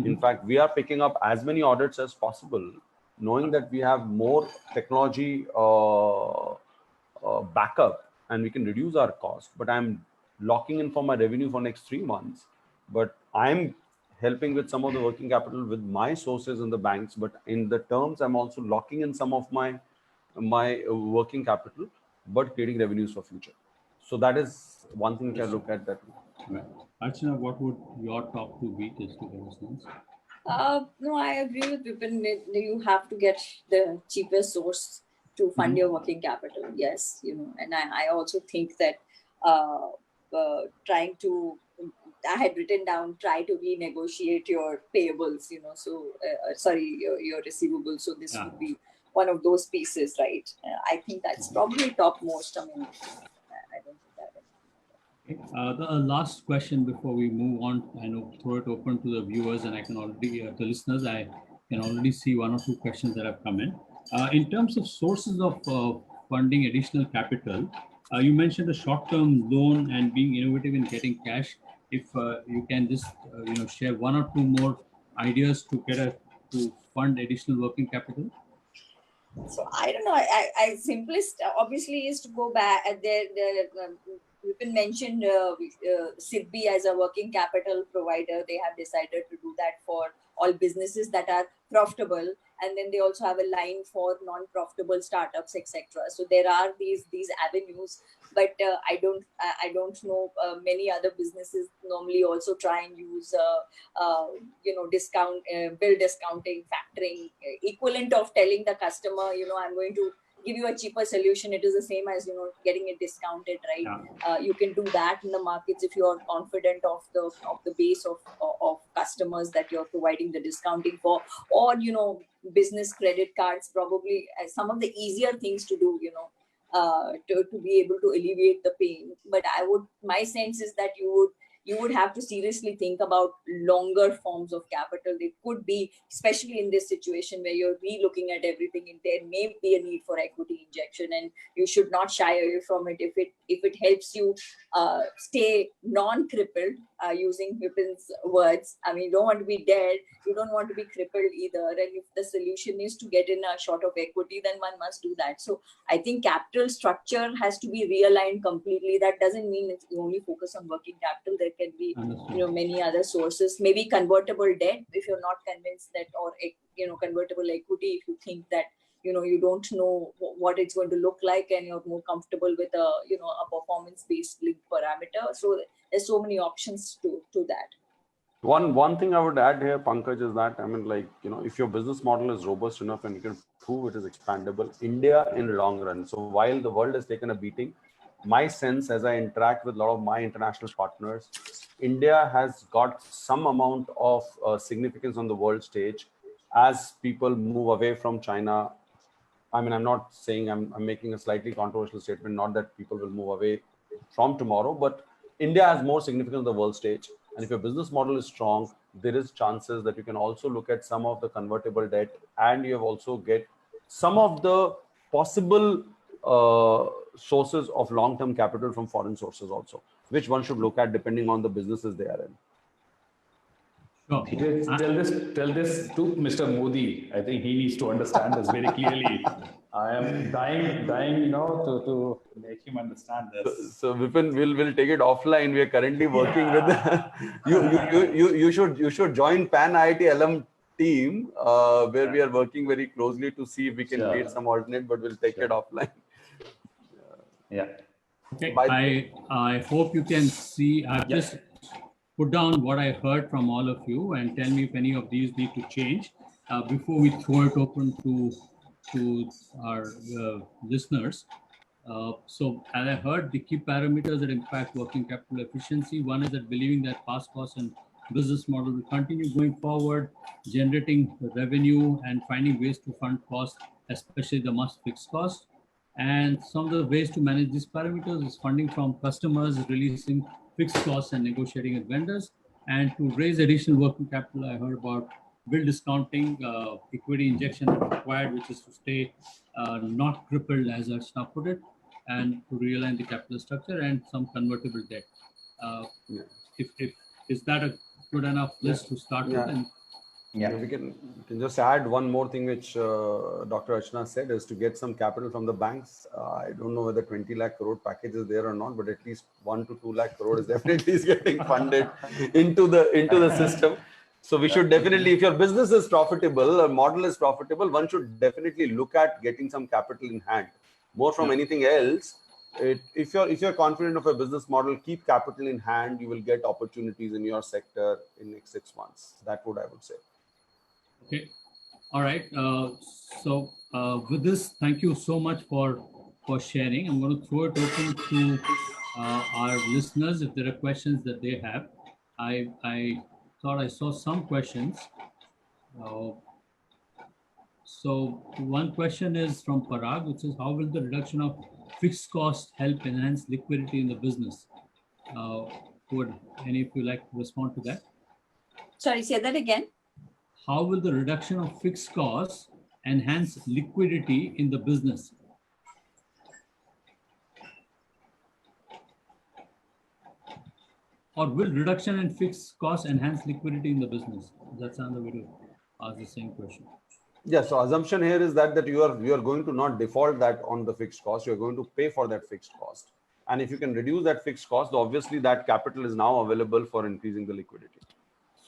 Speaker 3: In fact, we are picking up as many audits as possible, knowing that we have more technology backup and we can reduce our cost. But I'm locking in for my revenue for next 3 months. But I'm helping with some of the working capital with my sources in the banks. But in the terms, I'm also locking in some of my working capital, but creating revenues for future. So that is one thing we can look at that.
Speaker 1: Right. Archana, what would your top two be, just to give a sense?
Speaker 2: No, I agree with Vipin. You have to get the cheapest source to fund your working capital. Yes, and I also think that trying to, I had written down, try to renegotiate your payables, your receivables. So this would be one of those pieces, right? I think that's probably topmost. I mean, I don't think that.
Speaker 1: The last question before we move on, I know, throw it open to the viewers, and I can already, the listeners, I can already see 1 or 2 questions that have come in. In terms of sources of funding additional capital, you mentioned a short-term loan and being innovative in getting cash. If you can just, share 1 or 2 more ideas to to fund additional working capital.
Speaker 2: So I don't know. I simplest obviously is to go back at Vipin mentioned SIDBI as a working capital provider. They have decided to do that for all businesses that are profitable, and then they also have a line for non-profitable startups, etc. So there are these avenues, but I don't know many other businesses normally also try and use discount, bill discounting, factoring, equivalent of telling the customer, I'm going to give you a cheaper solution. It is the same as getting it discounted, right? You can do that in the markets if you are confident of the base of customers that you're providing the discounting for, or business credit cards, probably some of the easier things to do, to be able to alleviate the pain. But my sense is that you would you would have to seriously think about longer forms of capital. It could be, especially in this situation where you're re-looking at everything, and there may be a need for equity injection, and you should not shy away from it if it helps you stay non-crippled, using Vipin's words. I mean, you don't want to be dead, you don't want to be crippled either. And if the solution is to get in a short of equity, then one must do that. So I think capital structure has to be realigned completely. That doesn't mean it's only focus on working capital. There can be, many other sources, maybe convertible debt if you're not convinced that, or, convertible equity if you think that, you don't know what it's going to look like and you're more comfortable with a performance-based link parameter. So there's so many options to that.
Speaker 3: One thing I would add here, Pankaj, is that, I mean, if your business model is robust enough and you can prove it is expandable, India in the long run. So while the world has taken a beating, my sense as I interact with a lot of my international partners, India has got some amount of significance on the world stage as people move away from China. I mean, I'm not saying, I'm making a slightly controversial statement, not that people will move away from tomorrow, but India has more significance on the world stage. And if your business model is strong, there is chances that you can also look at some of the convertible debt, and you have also get some of the possible sources of long-term capital from foreign sources also, which one should look at depending on the businesses they are in.
Speaker 5: Tell this to Mr. Modi. I think he needs to understand this very clearly. I am dying, to make him understand this.
Speaker 3: So Vipin, we'll take it offline. We are currently working with you should join Pan IIT alum team where we are working very closely to see if we can create some alternate, but we'll take it offline.
Speaker 5: Yeah.
Speaker 1: Okay. I hope you can see. I've just put down what I heard from all of you and tell me if any of these need to change before we throw it open to our listeners. So as I heard, the key parameters that impact working capital efficiency, one is that believing that past costs and business model will continue going forward, generating revenue and finding ways to fund costs, especially the must fixed cost. And some of the ways to manage these parameters is funding from customers, releasing fixed costs and negotiating with vendors. And to raise additional working capital, I heard about bill discounting, equity injection required, which is to stay not crippled, as Archana put it, and to realign the capital structure, and some convertible debt. Is that a good enough list to start with? And
Speaker 3: we can just add one more thing which Dr. Archana said, is to get some capital from the banks. I don't know whether 20 lakh crore package is there or not, but at least 1 to 2 lakh crore is definitely getting funded into the system. So we should definitely, if your business is profitable, or model is profitable, one should definitely look at getting some capital in hand. More from anything else, if you're confident of a business model, keep capital in hand. You will get opportunities in your sector in next 6 months. That would I would say.
Speaker 1: Okay. All right. So with this, thank you so much for sharing. I'm going to throw it open to our listeners if there are questions that they have. I thought I saw some questions. So one question is from Parag, which is, how will the reduction of fixed cost help enhance liquidity in the business? Would any of you like to respond to that?
Speaker 2: Sorry, say that again.
Speaker 1: How will the reduction of fixed costs enhance liquidity in the business? Or will reduction in fixed costs enhance liquidity in the business? That's another way to ask the same question.
Speaker 3: Yeah, so assumption here is that you are going to not default that on the fixed cost. You're going to pay for that fixed cost. And if you can reduce that fixed cost, obviously that capital is now available for increasing the liquidity.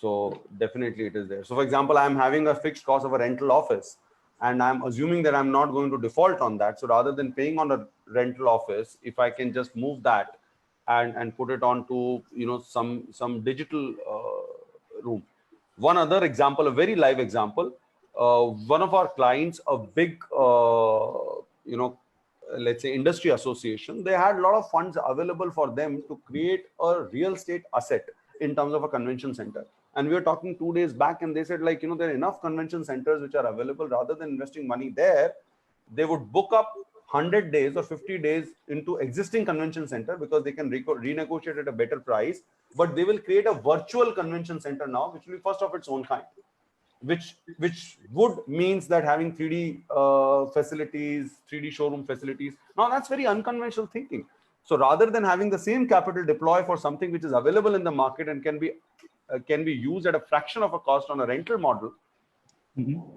Speaker 3: So definitely it is there. So for example, I'm having a fixed cost of a rental office, and I'm assuming that I'm not going to default on that. So rather than paying on a rental office, if I can just move that and put it onto some digital room. One other example, a very live example, one of our clients, a big let's say industry association, they had a lot of funds available for them to create a real estate asset in terms of a convention center. And we were talking 2 days back, and they said, like, there are enough convention centers which are available. Rather than investing money there, they would book up 100 days or 50 days into existing convention center, because they can renegotiate at a better price but they will create a virtual convention center now, which will be first of its own kind, which would means that having 3D facilities, 3D showroom facilities. Now that's very unconventional thinking. So rather than having the same capital deploy for something which is available in the market and can be used at a fraction of a cost on a rental model,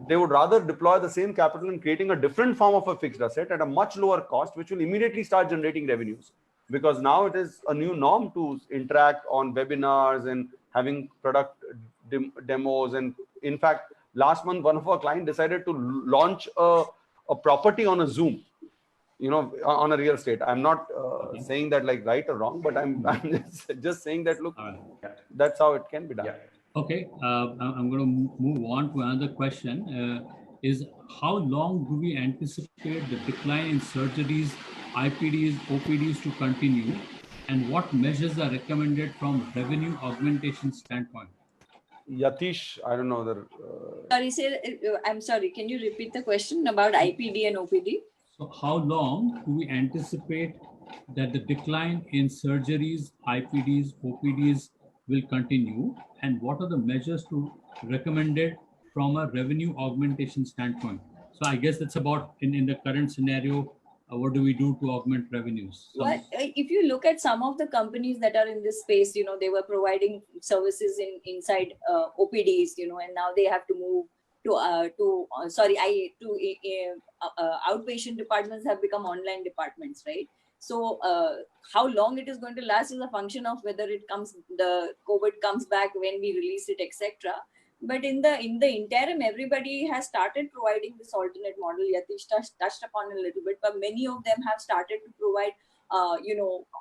Speaker 3: they would rather deploy the same capital in creating a different form of a fixed asset at a much lower cost, which will immediately start generating revenues. Because now it is a new norm to interact on webinars and having product demos. And in fact, last month, one of our clients decided to launch a property on a Zoom, on a real estate. I'm not saying that like right or wrong, but I'm just saying that, look, that's how it can be done.
Speaker 5: Yeah.
Speaker 1: Okay, I'm going to move on to another question. Is how long do we anticipate the decline in surgeries, IPDs, OPDs to continue, and what measures are recommended from revenue augmentation standpoint?
Speaker 3: Yatish, I don't know.
Speaker 2: I'm sorry, can you repeat the question about IPD and OPD?
Speaker 1: So how long do we anticipate that the decline in surgeries, IPDs, OPDs will continue, and what are the measures to recommended from a revenue augmentation standpoint? So I guess that's about in the current scenario, what do we do to augment revenues? So,
Speaker 2: well, if you look at some of the companies that are in this space, they were providing services inside OPDs, and now they have to move to outpatient departments have become online departments, right? So how long it is going to last is a function of whether the COVID comes back, when we release it, etc. But in the interim, everybody has started providing this alternate model. Yatish touched upon a little bit, but many of them have started to provide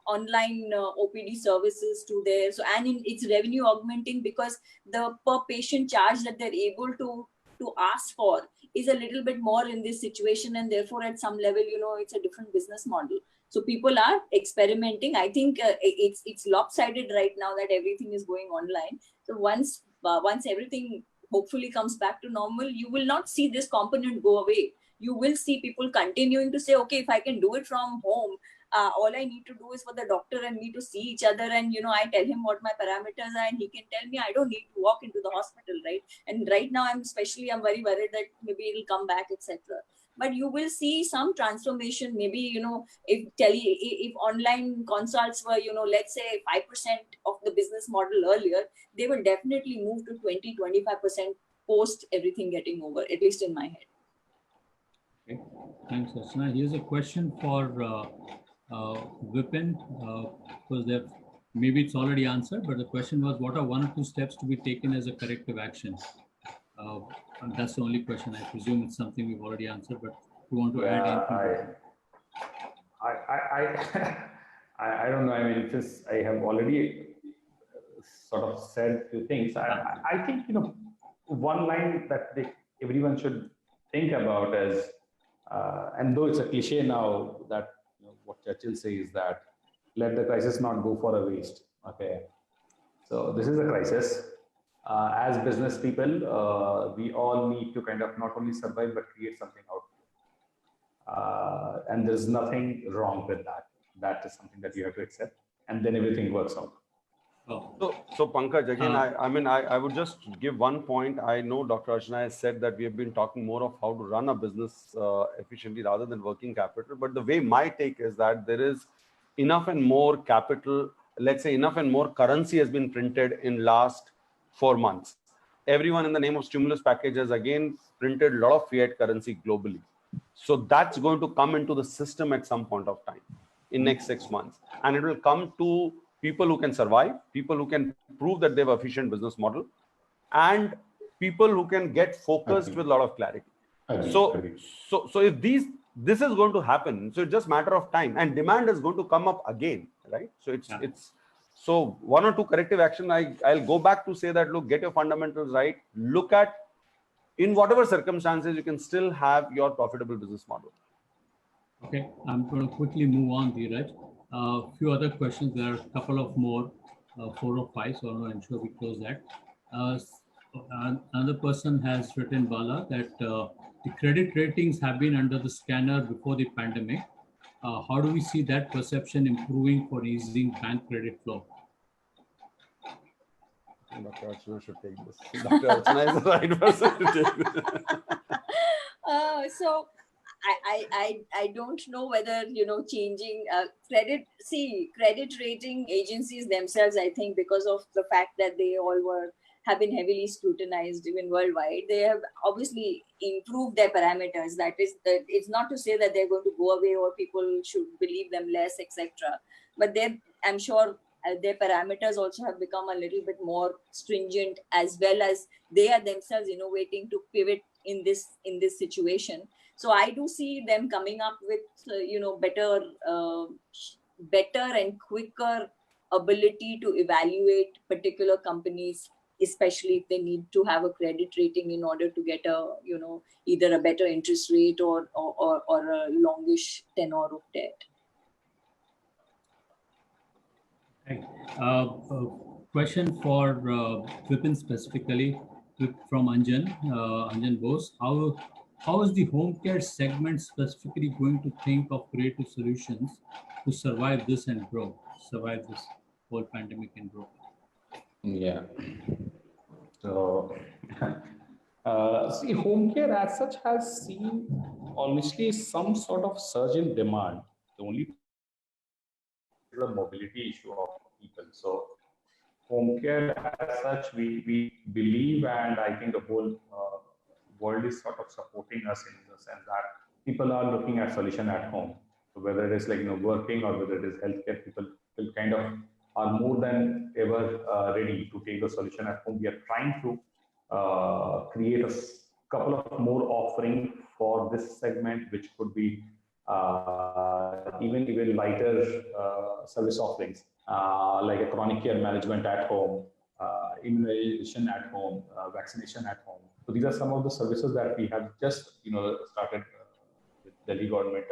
Speaker 2: online OPD services to their, and it's revenue augmenting because the per patient charge that they're able to ask for is a little bit more in this situation, and therefore at some level, it's a different business model. So people are experimenting. I think it's lopsided right now that everything is going online. So once everything hopefully comes back to normal, you will not see this component go away. You will see people continuing to say, okay, if I can do it from home, all I need to do is for the doctor and me to see each other, and I tell him what my parameters are, and he can tell me. I don't need to walk into the hospital, right? And right now I'm very worried that maybe it'll come back, etc. But you will see some transformation. Maybe if online consults were let's say 5% of the business model earlier, they will definitely move to 20-25% post everything getting over, at least in my head.
Speaker 1: Okay, thanks, Archana. Here's a question for Vipin, because maybe it's already answered, but the question was, what are 1 or 2 steps to be taken as a corrective action? And that's the only question. I presume it's something we've already answered, but if you want to add anything.
Speaker 5: I don't know. I mean, I have already sort of said 2 things. I think, one line that everyone should think about is, and though it's a cliche now, that what Churchill says, that let the crisis not go for a waste. Okay, so this is a crisis. As business people, we all need to kind of not only survive but create something out. And there's nothing wrong with that. That is something that you have to accept, and then everything works out.
Speaker 3: So Pankaj, again, I would just give one point. I know Dr. Archana has said that we have been talking more of how to run a business efficiently rather than working capital. But the way my take is that there is enough and more capital, let's say enough and more currency has been printed in last 4 months. Everyone in the name of stimulus packages again printed a lot of fiat currency globally. So that's going to come into the system at some point of time in next 6 months. And it will come to people who can survive, people who can prove that they have an efficient business model, and people who can get focused with a lot of clarity. So if this is going to happen, so it's just a matter of time, and demand is going to come up again, right? So so 1 or 2 corrective action. I'll go back to say that, look, get your fundamentals right. Look at, in whatever circumstances, you can still have your profitable business model.
Speaker 1: Okay, I'm going to quickly move on, Dheeraj. A few other questions. There are a couple of more, 4 or 5, so I'm not sure we close that. Another person has written, Bala, that the credit ratings have been under the scanner before the pandemic. How do we see that perception improving for easing bank credit flow?
Speaker 3: Dr. Archana should take this. Dr. Archana is the right person to take this.
Speaker 2: So I don't know whether, changing credit rating agencies themselves, I think because of the fact that they all have been heavily scrutinized even worldwide, they have obviously improved their parameters. That is, it's not to say that they're going to go away or people should believe them less, etc. But I'm sure their parameters also have become a little bit more stringent, as well as they are themselves innovating to pivot in this situation. So I do see them coming up with better and quicker ability to evaluate particular companies, especially if they need to have a credit rating in order to get either a better interest rate or a longish tenor of debt.
Speaker 1: Okay. Question for Vipin specifically from Anjan Bose. How is the home care segment specifically going to think of creative solutions to survive this whole pandemic and grow?
Speaker 5: Yeah. So, see, home care as such has seen honestly some sort of surge in demand. The only the mobility issue of people. So home care as such, we believe, and I think the whole world is sort of supporting us in the sense that people are looking at solution at home. So whether it is working or whether it is healthcare, people kind of are more than ever ready to take a solution at home. We are trying to create a couple of more offerings for this segment, which could be even lighter service offerings, like a chronic care management at home, immunization at home, vaccination at home. So these are some of the services that we have just started with Delhi government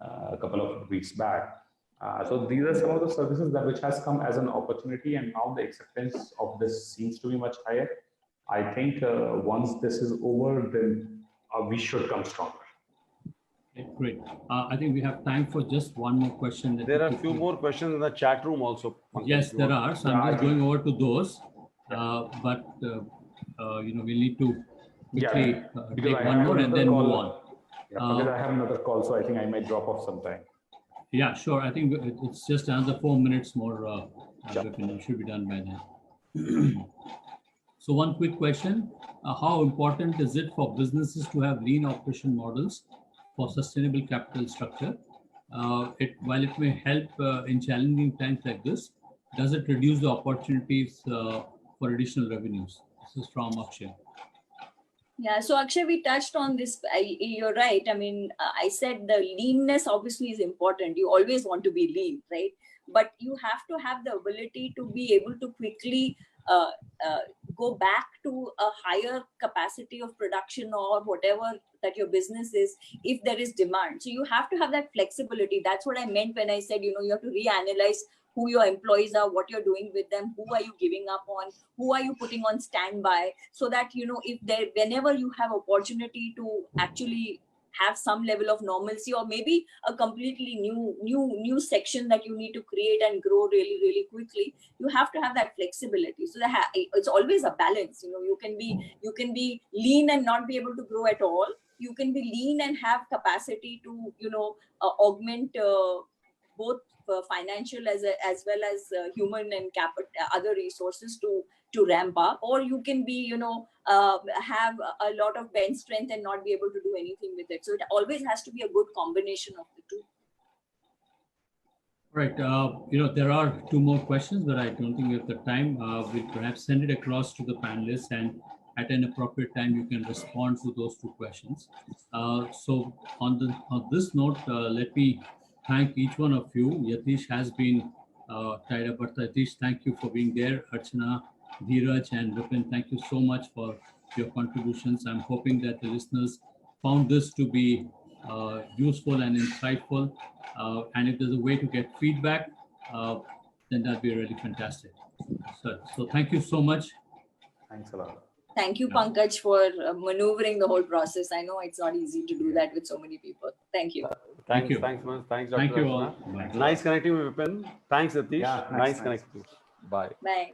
Speaker 5: a couple of weeks back. So these are some of the services which has come as an opportunity, and now the acceptance of this seems to be much higher. I think once this is over, then we should come stronger.
Speaker 1: Okay, great. I think we have time for just one more question.
Speaker 3: There are a few more questions in the chat room also.
Speaker 1: Yes, there are. So I'm just going over to those. But we need to quickly take one more and then move on.
Speaker 5: Yeah, because I have another call, so I think I might drop off sometime.
Speaker 1: Yeah, sure. I think it's just another 4 minutes more. We should be done by then. So one quick question. How important is it for businesses to have lean operation models for sustainable capital structure? While it may help in challenging times like this, does it reduce the opportunities for additional revenues? This is from Akshay.
Speaker 2: Yeah, so Akshay, we touched on this. You're right. I mean, I said the leanness obviously is important. You always want to be lean, right? But you have to have the ability to be able to quickly go back to a higher capacity of production or whatever that your business is if there is demand. So you have to have that flexibility. That's what I meant when I said, you have to reanalyze who your employees are, what you're doing with them, who are you giving up on, who are you putting on standby, so that, whenever you have opportunity to actually have some level of normalcy, or maybe a completely new section that you need to create and grow really, really quickly, you have to have that flexibility. So it's always a balance. You can be lean and not be able to grow at all. You can be lean and have capacity to augment both financial as well as human and capital, other resources to ramp up, or you can be have a lot of bench strength and not be able to do anything with it. So it always has to be a good combination of the two.
Speaker 1: Right. There are 2 more questions, but I don't think we have the time. We'll perhaps send it across to the panelists, and at an appropriate time, you can respond to those 2 questions. So on this note, let me thank each one of you. Yatish has been tied up, but Yatish, thank you for being there. Archana, Dheeraj, and Vipin, thank you so much for your contributions. I'm hoping that the listeners found this to be useful and insightful. And if there's a way to get feedback, then that'd be really fantastic. So thank you so much.
Speaker 5: Thanks a lot.
Speaker 2: Thank you, Pankaj, for maneuvering the whole process. I know it's not easy to do that with so many people. Thank you.
Speaker 3: Thank you.
Speaker 1: Thanks,
Speaker 3: Dr.
Speaker 1: Thank you
Speaker 3: Archana.
Speaker 1: all.
Speaker 3: Nice connecting with Vipin. Thanks, Yatish.
Speaker 5: Yeah,
Speaker 3: nice connecting. Bye.
Speaker 2: Bye.